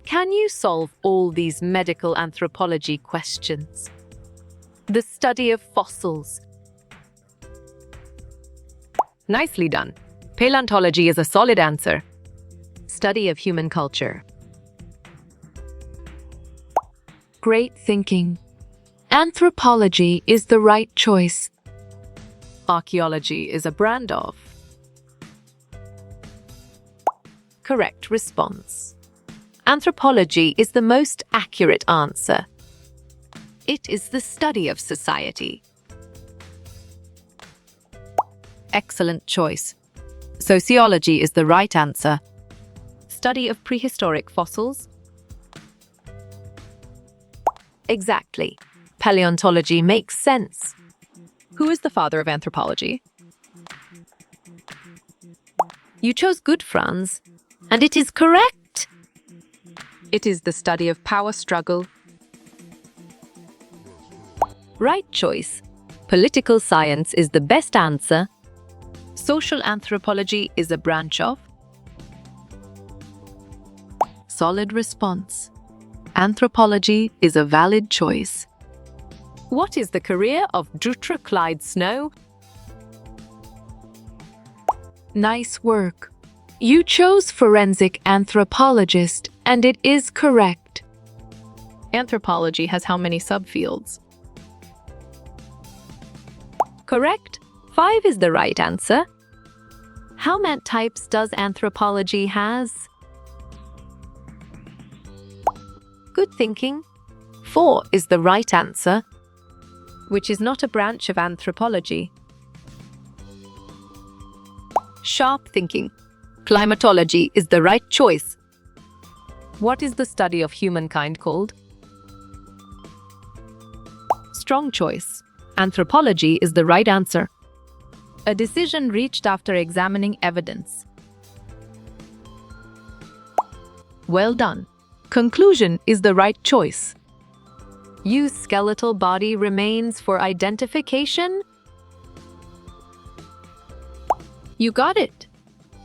Can you solve all these medical anthropology questions? The study of fossils. Nicely done. Paleontology is a solid answer. Study of human culture. Great thinking. Anthropology is the right choice. Archaeology is a brand of. Correct response. Anthropology is the most accurate answer. It is the study of society. Excellent choice. Sociology is the right answer. Study of prehistoric fossils. Exactly. Paleontology makes sense. Who is the father of anthropology? You chose good, Franz, and it is correct. It is the study of power struggle. Right choice. Political science is the best answer. Social anthropology is a branch of. Solid response. Anthropology is a valid choice. What is the career of Drutra Clyde Snow? Nice work. You chose forensic anthropologist, and it is correct. Anthropology has how many subfields? Correct. 5 is the right answer. How many types does anthropology has? Good thinking. 4 is the right answer, which is not a branch of anthropology. Sharp thinking. Climatology is the right choice. What is the study of humankind called? Strong choice. Anthropology is the right answer. A decision reached after examining evidence. Well done. Conclusion is the right choice. Use skeletal body remains for identification. You got it.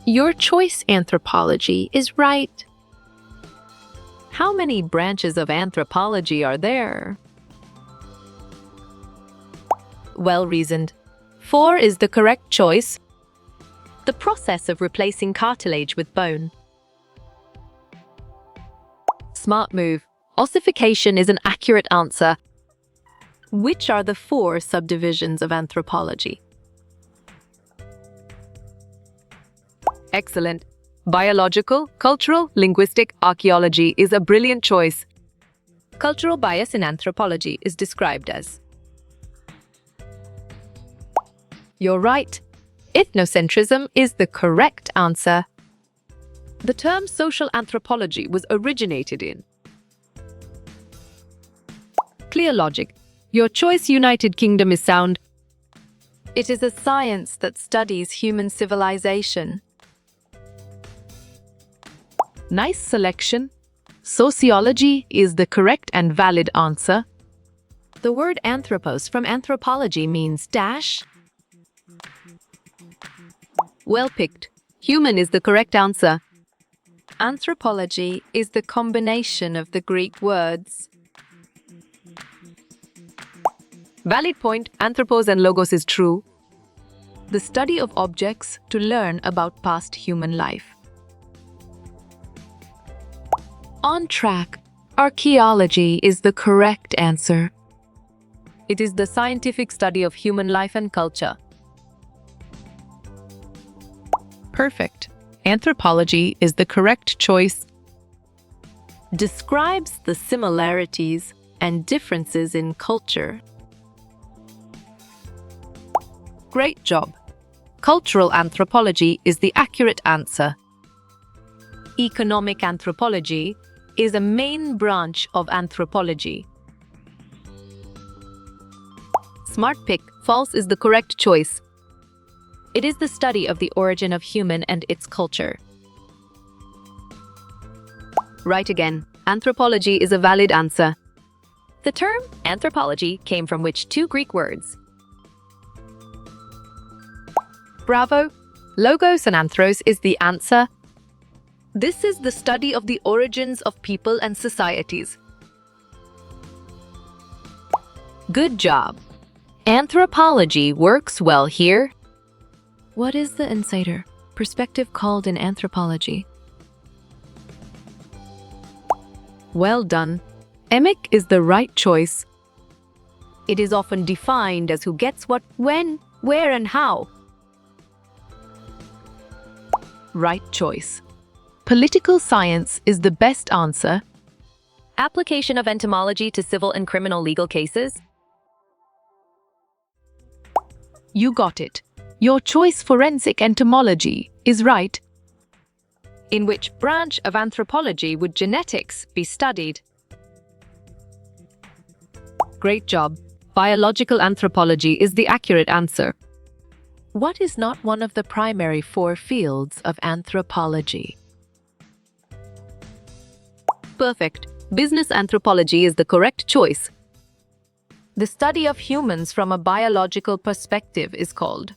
Your choice anthropology is right. How many branches of anthropology are there? Well reasoned. 4 is the correct choice. The process of replacing cartilage with bone. Smart move. Ossification is an accurate answer. Which are the 4 subdivisions of anthropology? Excellent. Biological, cultural, linguistic, archaeology is a brilliant choice. Cultural bias in anthropology is described as. You're right. Ethnocentrism is the correct answer. The term social anthropology was originated in. Clear logic. Your choice, United Kingdom, is sound. It is a science that studies human civilization. Nice selection. Sociology is the correct and valid answer. The word anthropos from anthropology means dash. Well picked. Human is the correct answer. Anthropology is the combination of the Greek words. Valid point. Anthropos and logos is true. The study of objects to learn about past human life. On track. Archaeology is the correct answer. It is the scientific study of human life and culture. Perfect. Anthropology is the correct choice. Describes the similarities and differences in culture. Great job. Cultural anthropology is the accurate answer. Economic anthropology is a main branch of anthropology. Smart pick. False is the correct choice. It is the study of the origin of human and its culture. Right again. Anthropology is a valid answer. The term anthropology came from which 2 Greek words? Bravo. Logos and anthros is the answer. This is the study of the origins of people and societies. Good job. Anthropology works well here. What is the insider perspective called in anthropology? Well done. Emic is the right choice. It is often defined as who gets what, when, where, and how. Right choice. Political science is the best answer. Application of entomology to civil and criminal legal cases. You got it. Your choice, forensic entomology, is right. In which branch of anthropology would genetics be studied? Great job. Biological anthropology is the accurate answer. What is not one of the primary 4 fields of anthropology? Perfect. Business anthropology is the correct choice. The study of humans from a biological perspective is called.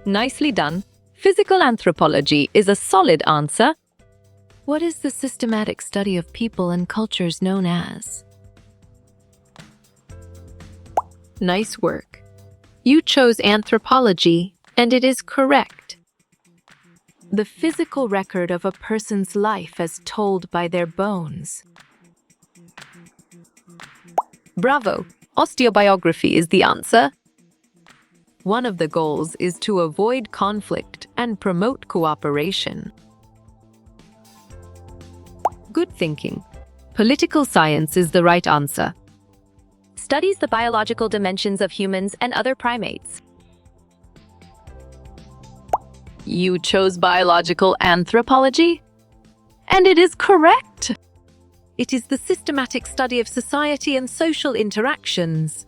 Nicely done. Physical anthropology is a solid answer. What is the systematic study of people and cultures known as? Nice work. You chose anthropology, and it is correct. The physical record of a person's life as told by their bones. Bravo! Osteobiography is the answer. One of the goals is to avoid conflict and promote cooperation. Good thinking. Political science is the right answer. Studies the biological dimensions of humans and other primates. You chose biological anthropology, and it is correct. It is the systematic study of society and social interactions.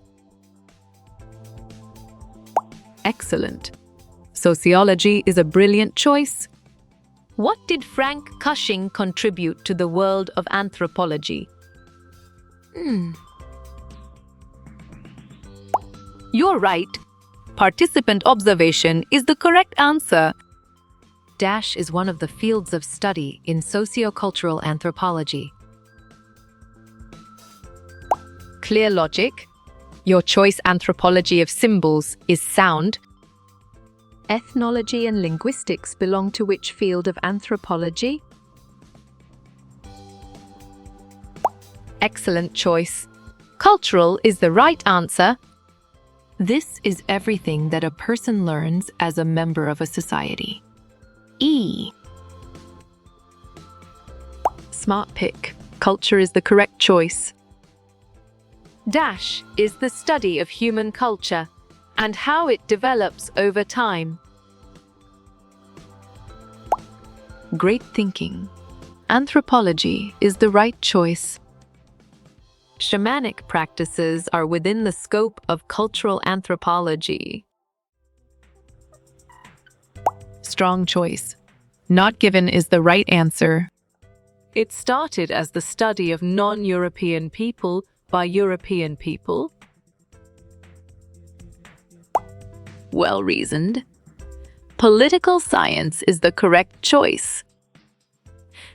Excellent. Sociology is a brilliant choice. What did Frank Cushing contribute to the world of anthropology? You're right. Participant observation is the correct answer. Dash is one of the fields of study in sociocultural anthropology. Clear logic. Your choice, anthropology of symbols, is sound. Ethnology and linguistics belong to which field of anthropology? Excellent choice. Cultural is the right answer. This is everything that a person learns as a member of a society. E. Smart pick. Culture is the correct choice. Dash is the study of human culture and how it develops over time. Great thinking. Anthropology is the right choice. Shamanic practices are within the scope of cultural anthropology. Strong choice. Not given is the right answer. It started as the study of non-European people by European people. Well reasoned. Political science is the correct choice.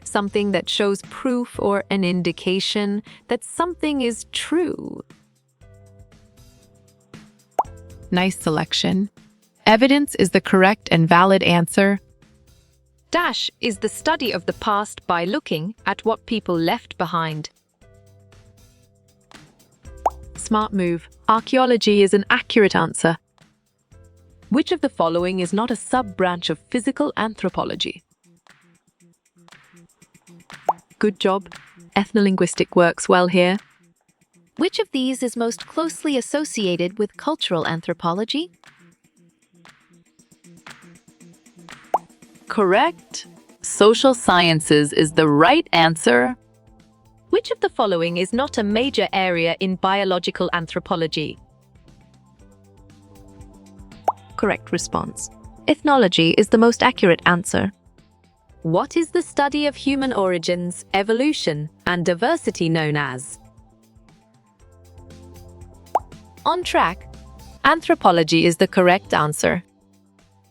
Something that shows proof or an indication that something is true. Nice selection. Evidence is the correct and valid answer. Dash is the study of the past by looking at what people left behind. Smart move. Archaeology is an accurate answer. Which of the following is not a sub-branch of physical anthropology? Good job. Ethnolinguistic works well here. Which of these is most closely associated with cultural anthropology? Correct. Social sciences is the right answer. Which of the following is not a major area in biological anthropology? Correct response. Ethnology is the most accurate answer. What is the study of human origins, evolution, and diversity known as? On track. Anthropology is the correct answer.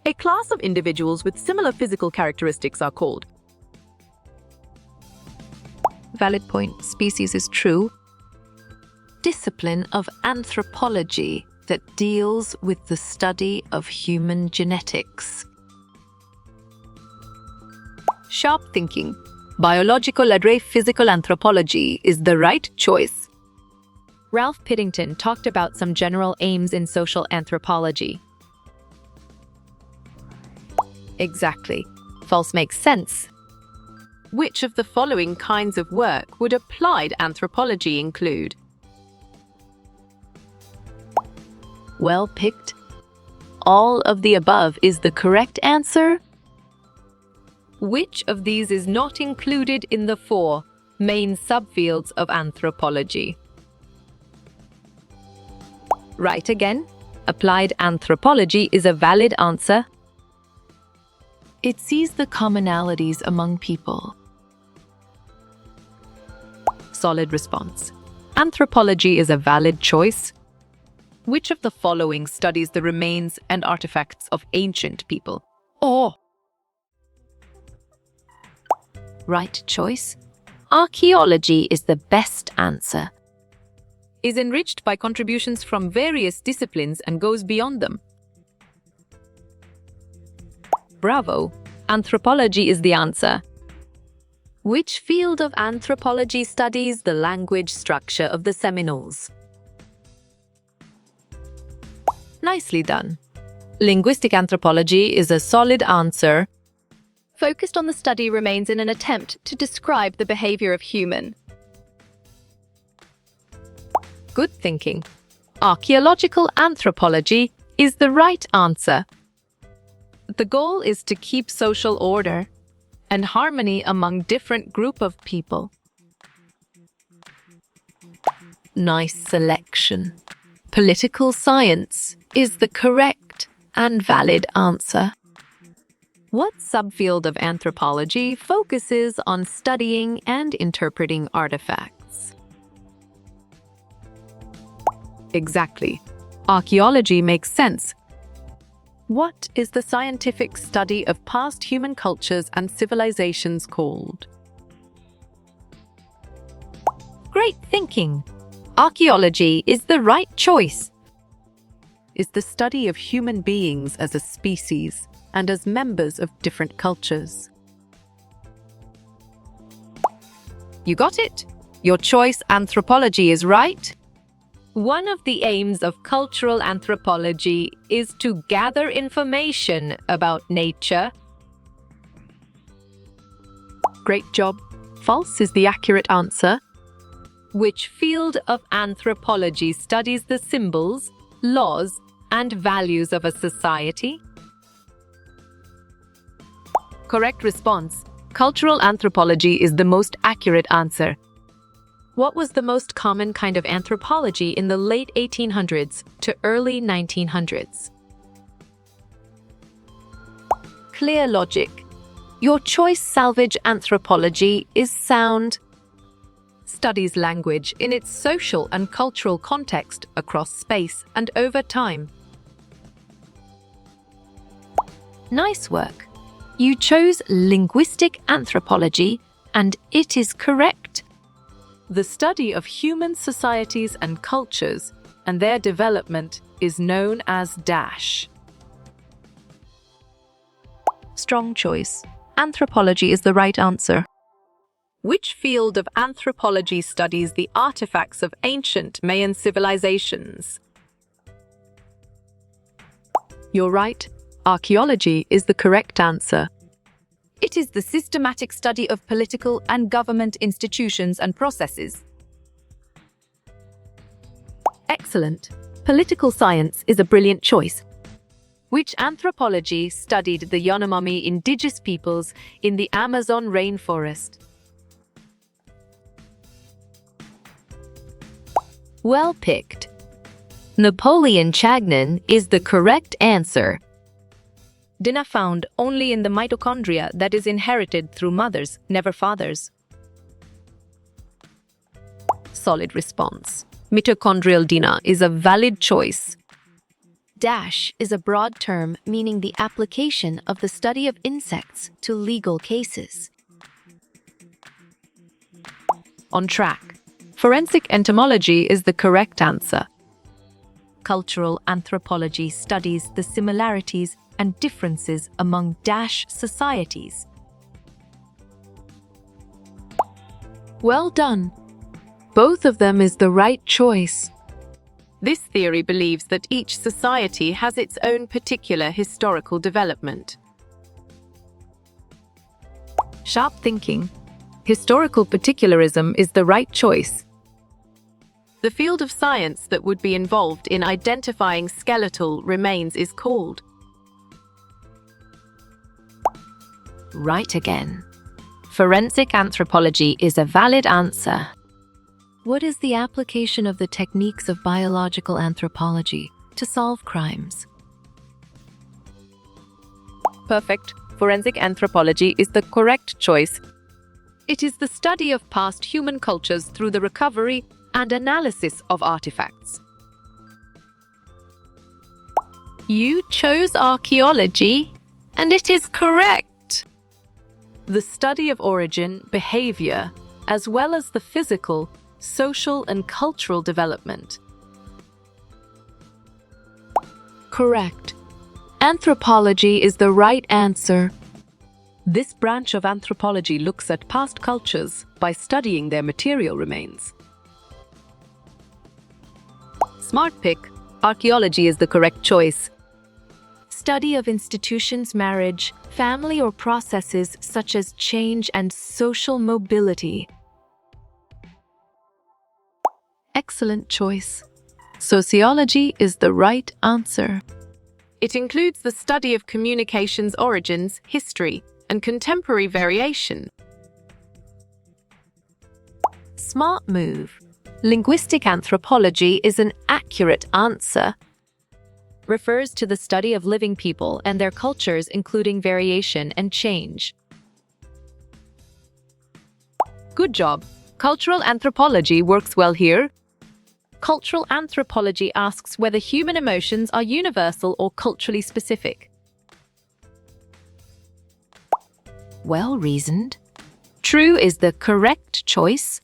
A class of individuals with similar physical characteristics are called. Valid point. Species is true. Discipline of anthropology that deals with the study of human genetics. Sharp thinking. Biological array physical anthropology is the right choice. Ralph Piddington talked about some general aims in social anthropology. Exactly. False makes sense. Which of the following kinds of work would applied anthropology include? Well picked. All of the above is the correct answer. Which of these is not included in the 4 main subfields of anthropology? Right again. Applied anthropology is a valid answer. It sees the commonalities among people. Solid response. Anthropology is a valid choice. Which of the following studies the remains and artifacts of ancient people? Oh! Right choice. Archaeology is the best answer. Is enriched by contributions from various disciplines and goes beyond them. Bravo! Anthropology is the answer. Which field of anthropology studies the language structure of the Seminoles? Nicely done. Linguistic anthropology is a solid answer. Focused on the study remains in an attempt to describe the behavior of human. Good thinking. Archaeological anthropology is the right answer. The goal is to keep social order and harmony among different group of people. Nice selection. Political science is the correct and valid answer. What subfield of anthropology focuses on studying and interpreting artifacts? Exactly. Archaeology makes sense. What is the scientific study of past human cultures and civilizations called? Great thinking. Archaeology is the right choice. Is the study of human beings as a species and as members of different cultures. You got it? Your choice, anthropology, is right. One of the aims of cultural anthropology is to gather information about nature. Great job. False is the accurate answer. Which field of anthropology studies the symbols, laws, and values of a society? Correct response. Cultural anthropology is the most accurate answer. What was the most common kind of anthropology in the late 1800s to early 1900s? Clear logic. Your choice, salvage anthropology, is sound. Studies language in its social and cultural context across space and over time. Nice work. You chose linguistic anthropology, and it is correct. The study of human societies and cultures and their development is known as dash. Strong choice. Anthropology is the right answer. Which field of anthropology studies the artifacts of ancient Mayan civilizations? You're right. Archaeology is the correct answer. It is the systematic study of political and government institutions and processes. Excellent. Political science is a brilliant choice. Which anthropology studied the Yanomami indigenous peoples in the Amazon rainforest? Well picked. Napoleon Chagnon is the correct answer. DNA found only in the mitochondria that is inherited through mothers, never fathers. Solid response. Mitochondrial DNA is a valid choice. Dash is a broad term meaning the application of the study of insects to legal cases. On track. Forensic entomology is the correct answer. Cultural anthropology studies the similarities and differences among dash societies. Well done. Both of them is the right choice. This theory believes that each society has its own particular historical development. Sharp thinking. Historical particularism is the right choice. The field of science that would be involved in identifying skeletal remains is called. Right again. Forensic anthropology is a valid answer. What is the application of the techniques of biological anthropology to solve crimes? Perfect. Forensic anthropology is the correct choice. It is the study of past human cultures through the recovery and analysis of artifacts. You chose archaeology, and it is correct. The study of origin, behavior, as well as the physical, social, and cultural development. Correct. Anthropology is the right answer. This branch of anthropology looks at past cultures by studying their material remains. Smart pick. Archaeology is the correct choice. Study of institutions, marriage, family, or processes such as change and social mobility. Excellent choice. Sociology is the right answer. It includes the study of communications origins, history, and contemporary variation. Smart move. Linguistic anthropology is an accurate answer. Refers to the study of living people and their cultures, including variation and change. Good job. Cultural anthropology works well here. Cultural anthropology asks whether human emotions are universal or culturally specific. Well reasoned. True is the correct choice.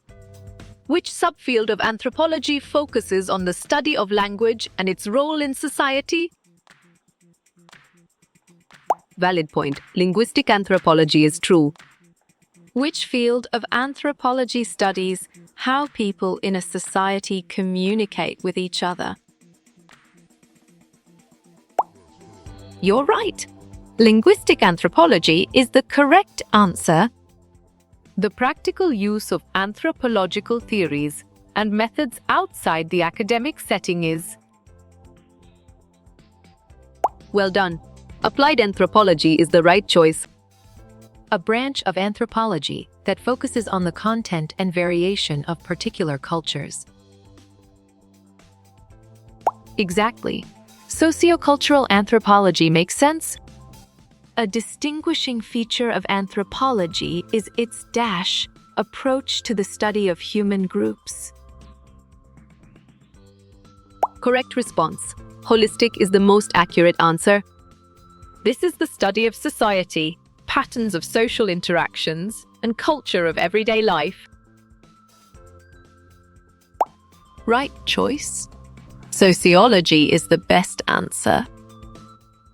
Which subfield of anthropology focuses on the study of language and its role in society? Valid point. Linguistic anthropology is true. Which field of anthropology studies how people in a society communicate with each other? You're right. Linguistic anthropology is the correct answer. The practical use of anthropological theories and methods outside the academic setting is. Well done. Applied anthropology is the right choice. A branch of anthropology that focuses on the content and variation of particular cultures. Exactly. Sociocultural anthropology makes sense. A distinguishing feature of anthropology is its dash approach to the study of human groups. Correct response. Holistic is the most accurate answer. This is the study of society, patterns of social interactions, and culture of everyday life. Right choice. Sociology is the best answer.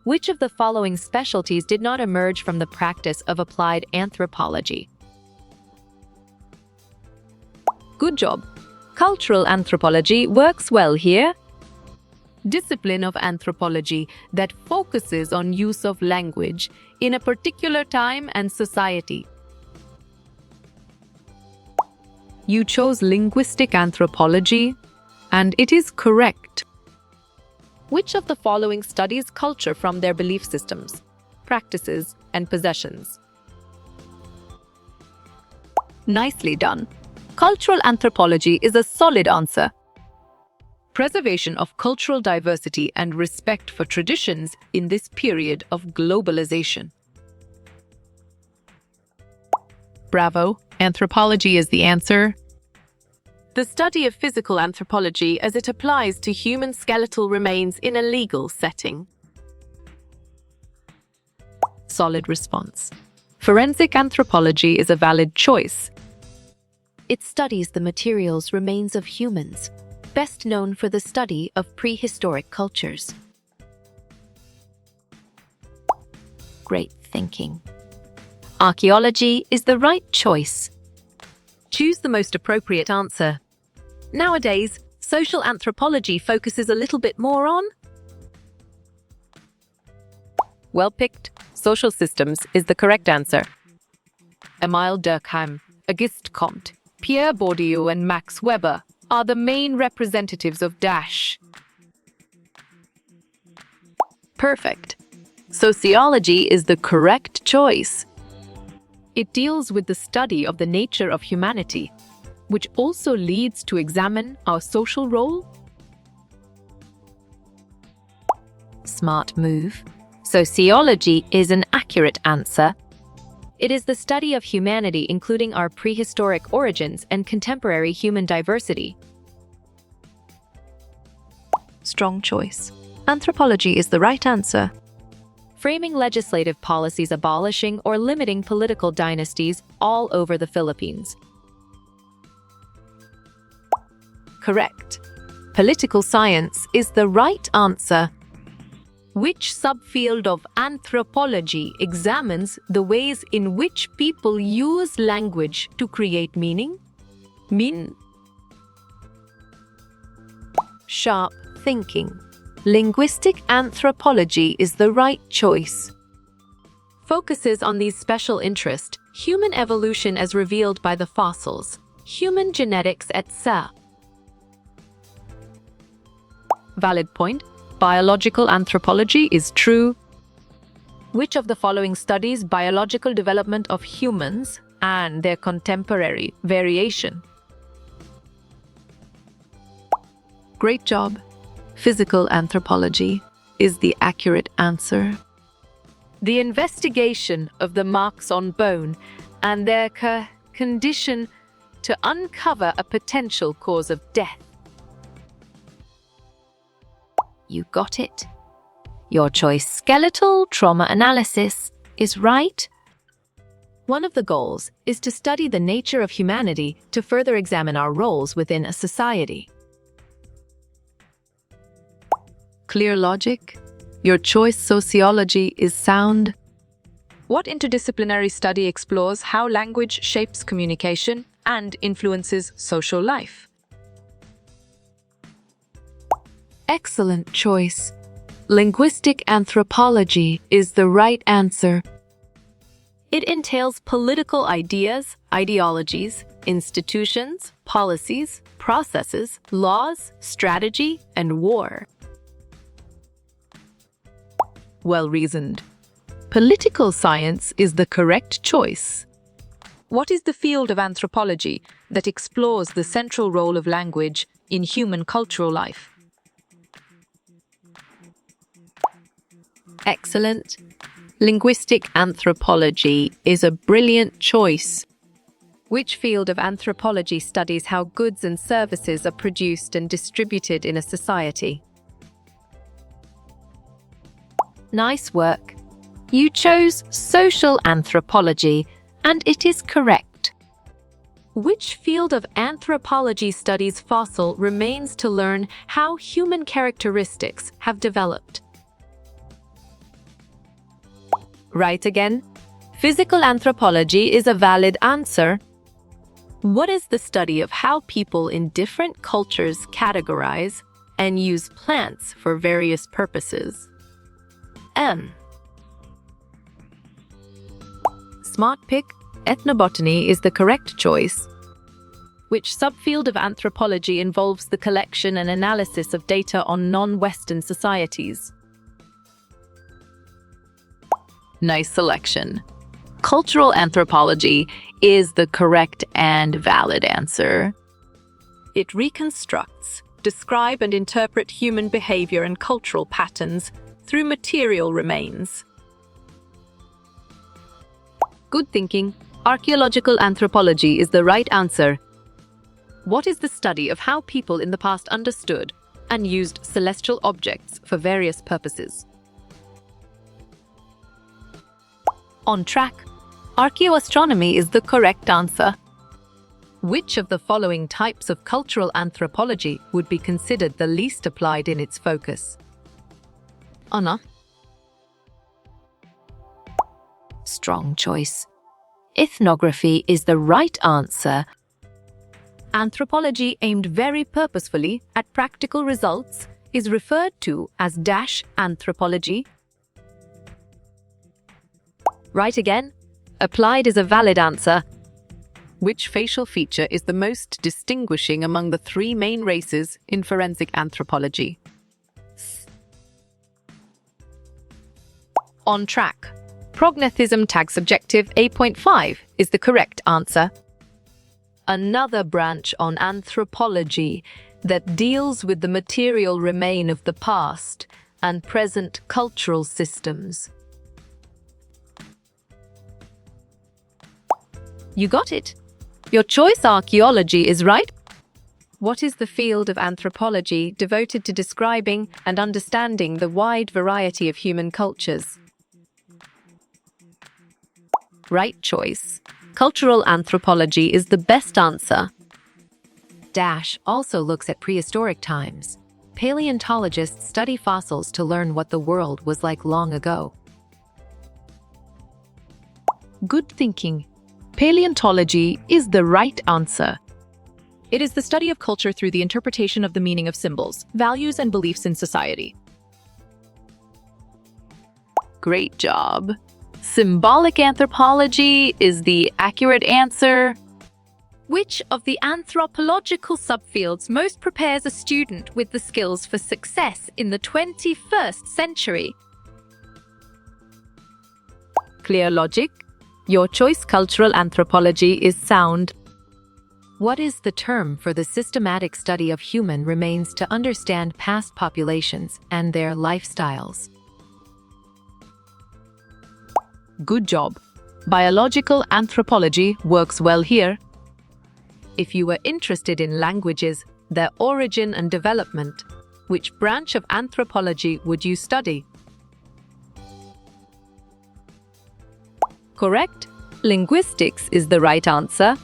Which of the following specialties did not emerge from the practice of applied anthropology? Good job. Cultural anthropology works well here. Discipline of anthropology that focuses on use of language in a particular time and society. You chose linguistic anthropology, and it is correct. Which of the following studies culture from their belief systems, practices, and possessions? Nicely done. Cultural anthropology is a solid answer. Preservation of cultural diversity and respect for traditions in this period of globalization. Bravo. Anthropology is the answer. The study of physical anthropology as it applies to human skeletal remains in a legal setting. Solid response. Forensic anthropology is a valid choice. It studies the materials remains of humans, best known for the study of prehistoric cultures. Great thinking. Archaeology is the right choice. Choose the most appropriate answer. Nowadays, social anthropology focuses a little bit more on. Well picked. Social systems is the correct answer. Emile Durkheim, Auguste Comte, Pierre Bourdieu and Max Weber are the main representatives of Dash. Perfect. Sociology is the correct choice. It deals with the study of the nature of humanity, which also leads to examine our social role. Smart move. Sociology is an accurate answer. It is the study of humanity, including our prehistoric origins and contemporary human diversity. Strong choice. Anthropology is the right answer. Framing legislative policies abolishing or limiting political dynasties all over the Philippines. Correct. Political science is the right answer. Which subfield of anthropology examines the ways in which people use language to create meaning? Sharp thinking. Linguistic anthropology is the right choice. Focuses on these special interests: human evolution as revealed by the fossils, human genetics, etc. Valid point. Biological anthropology is true. Which of the following studies biological development of humans and their contemporary variation? Great job. Physical anthropology is the accurate answer. The investigation of the marks on bone and their condition to uncover a potential cause of death. You got it. Your choice, skeletal trauma analysis, is right. One of the goals is to study the nature of humanity to further examine our roles within a society. Clear logic. Your choice, sociology, is sound. What interdisciplinary study explores how language shapes communication and influences social life? Excellent choice. Linguistic anthropology is the right answer. It entails political ideas, ideologies, institutions, policies, processes, laws, strategy, and war. Well reasoned. Political science is the correct choice. What is the field of anthropology that explores the central role of language in human cultural life? Excellent. Linguistic anthropology is a brilliant choice. Which field of anthropology studies how goods and services are produced and distributed in a society? Nice work. You chose social anthropology, and it is correct. Which field of anthropology studies fossil remains to learn how human characteristics have developed? Right again. Physical anthropology is a valid answer. What is the study of how people in different cultures categorize and use plants for various purposes? Smart pick. Ethnobotany is the correct choice. Which subfield of anthropology involves the collection and analysis of data on non-Western societies? Nice selection. Cultural anthropology is the correct and valid answer. It reconstructs, describe and interpret human behavior and cultural patterns through material remains. Good thinking. Archaeological anthropology is the right answer. What is the study of how people in the past understood and used celestial objects for various purposes? On track. Archaeoastronomy is the correct answer. Which of the following types of cultural anthropology would be considered the least applied in its focus? Anna? Strong choice. Ethnography is the right answer. Anthropology aimed very purposefully at practical results is referred to as anthropology. Right again. Applied is a valid answer. Which facial feature is the most distinguishing among the three main races in forensic anthropology? On track. Prognathism tag subjective A.5 is the correct answer. Another branch on anthropology that deals with the material remain of the past and present cultural systems. You got it. Your choice, archaeology, is right. What is the field of anthropology devoted to describing and understanding the wide variety of human cultures? Right choice. Cultural anthropology is the best answer. Also looks at prehistoric times. Paleontologists study fossils to learn what the world was like long ago. Good thinking. Paleontology is the right answer. It is the study of culture through the interpretation of the meaning of symbols, values, and beliefs in society. Great job. Symbolic anthropology is the accurate answer. Which of the anthropological subfields most prepares a student with the skills for success in the 21st century? Clear logic. Your choice, cultural anthropology, is sound. What is the term for the systematic study of human remains to understand past populations and their lifestyles? Good job. Biological anthropology works well here. If you were interested in languages, their origin and development, which branch of anthropology would you study? Correct. Linguistics is the right answer.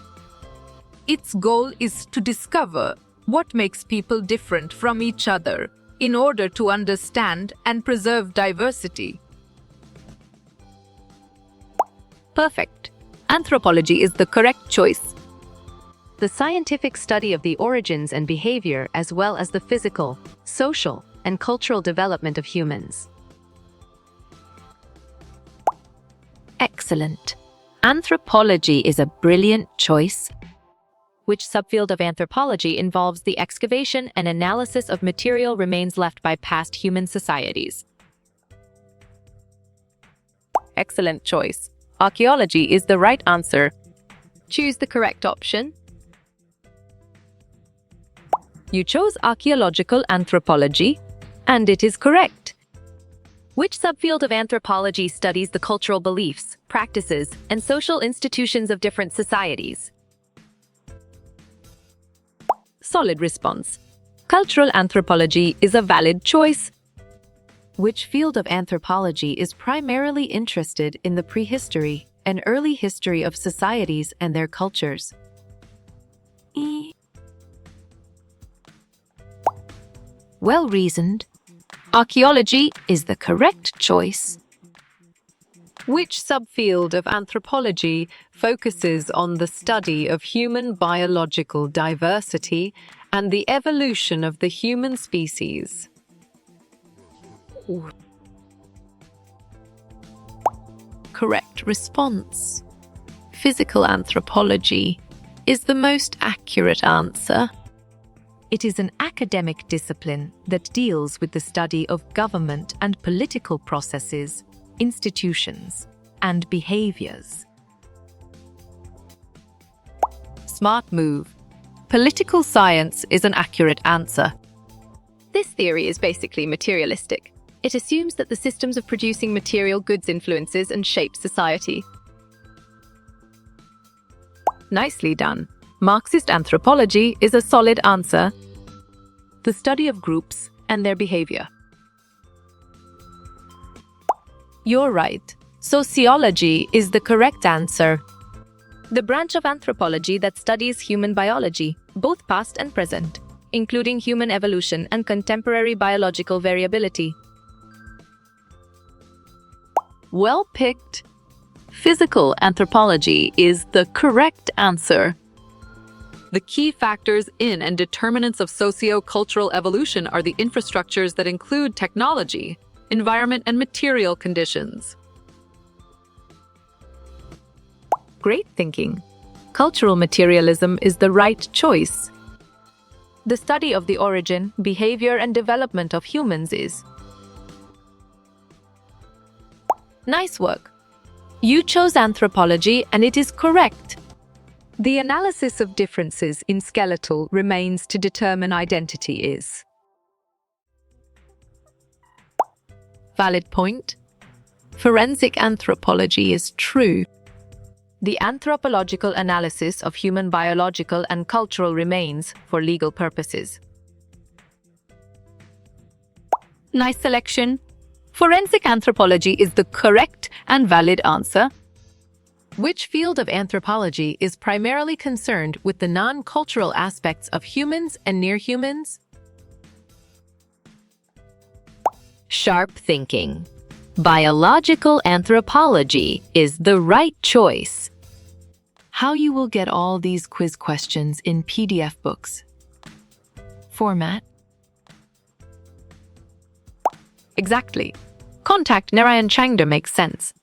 Its goal is to discover what makes people different from each other in order to understand and preserve diversity. Perfect. Anthropology is the correct choice. The scientific study of the origins and behavior as well as the physical, social, and cultural development of humans. Excellent. Anthropology is a brilliant choice. Which subfield of anthropology involves the excavation and analysis of material remains left by past human societies? Excellent choice. Archaeology is the right answer. Choose the correct option. You chose archaeological anthropology, and it is correct. Which subfield of anthropology studies the cultural beliefs, practices, and social institutions of different societies? Solid response. Cultural anthropology is a valid choice. Which field of anthropology is primarily interested in the prehistory and early history of societies and their cultures? Well reasoned. Archaeology is the correct choice. Which subfield of anthropology focuses on the study of human biological diversity and the evolution of the human species? Correct response. Physical anthropology is the most accurate answer. It is an academic discipline that deals with the study of government and political processes, institutions, and behaviors. Smart move. Political science is an accurate answer. This theory is basically materialistic. It assumes that the systems of producing material goods influences and shape society. Nicely done. Marxist anthropology is a solid answer. The study of groups and their behavior. You're right. Sociology is the correct answer. The branch of anthropology that studies human biology, both past and present, including human evolution and contemporary biological variability. Well picked. Physical anthropology is the correct answer. The key factors in and determinants of socio-cultural evolution are the infrastructures that include technology, environment, and material conditions. Great thinking. Cultural materialism is the right choice. The study of the origin, behavior, and development of humans is. Nice work. You chose anthropology and it is correct. The analysis of differences in skeletal remains to determine identity is. Valid point. Forensic anthropology is true. The anthropological analysis of human biological and cultural remains for legal purposes. Nice selection. Forensic anthropology is the correct and valid answer. Which field of anthropology is primarily concerned with the non-cultural aspects of humans and near-humans? Sharp thinking. Biological anthropology is the right choice. How you will get all these quiz questions in PDF books. Format. Exactly. Contact Narayan Changda makes sense.